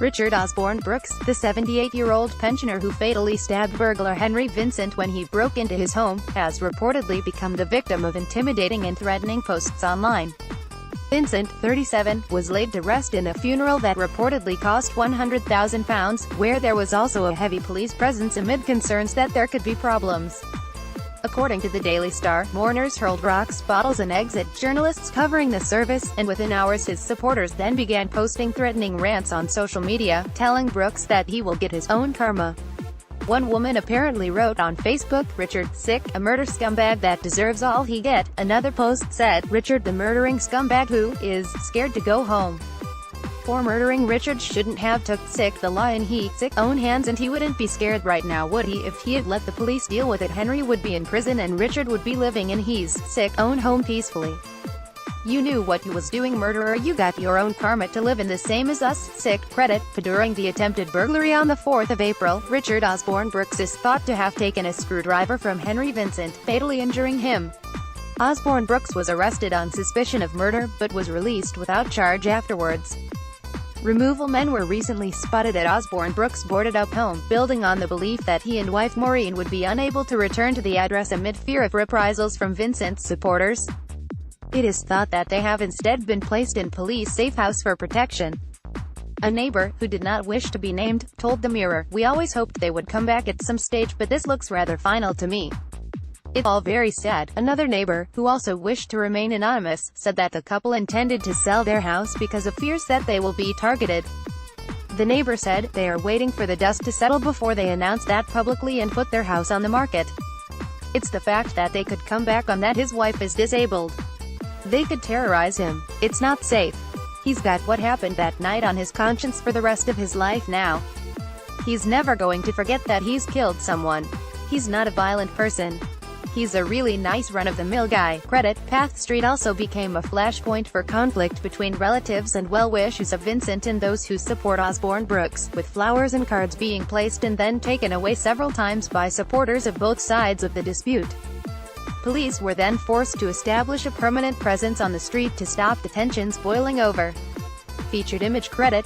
Richard Osborn-Brooks, the 78-year-old pensioner who fatally stabbed burglar Henry Vincent when he broke into his home, has reportedly become the victim of intimidating and threatening posts online. Vincent, 37, was laid to rest in a funeral that reportedly cost £100,000, where there was also a heavy police presence amid concerns that there could be problems. According to the Daily Star, mourners hurled rocks, bottles and eggs at journalists covering the service, and within hours his supporters then began posting threatening rants on social media, telling Brooks that he will get his own karma. One woman apparently wrote on Facebook, "Richard, sick, a murder scumbag that deserves all he get." Another post said, "Richard the murdering scumbag who is scared to go home. For murdering Richard shouldn't have took sick the law in he sick own hands, and he wouldn't be scared right now, would he? If he had let the police deal with it, Henry would be in prison and Richard would be living in his sick own home peacefully. You knew what he was doing, murderer. You got your own karma to live in, the same as us, sick." Credit. During the attempted burglary on the 4th of April, Richard Osborn-Brooks is thought to have taken a screwdriver from Henry Vincent, fatally injuring him. Osborn-Brooks was arrested on suspicion of murder, but was released without charge afterwards. Removal men were recently spotted at Osborn-Brooks' boarded-up home, building on the belief that he and wife Maureen would be unable to return to the address amid fear of reprisals from Vincent's supporters. It is thought that they have instead been placed in police safe house for protection. A neighbor, who did not wish to be named, told the Mirror, "We always hoped they would come back at some stage, but this looks rather final to me. It's all very sad." Another neighbor, who also wished to remain anonymous, said that the couple intended to sell their house because of fears that they will be targeted. The neighbor said, "They are waiting for the dust to settle before they announce that publicly and put their house on the market. It's the fact that they could come back on that his wife is disabled. They could terrorize him. It's not safe. He's got what happened that night on his conscience for the rest of his life now. He's never going to forget that he's killed someone. He's not a violent person. He's a really nice run-of-the-mill guy." Credit. Path Street also became a flashpoint for conflict between relatives and well-wishers of Vincent and those who support Osborn-Brooks, with flowers and cards being placed and then taken away several times by supporters of both sides of the dispute. Police were then forced to establish a permanent presence on the street to stop the tensions boiling over. Featured image. Credit.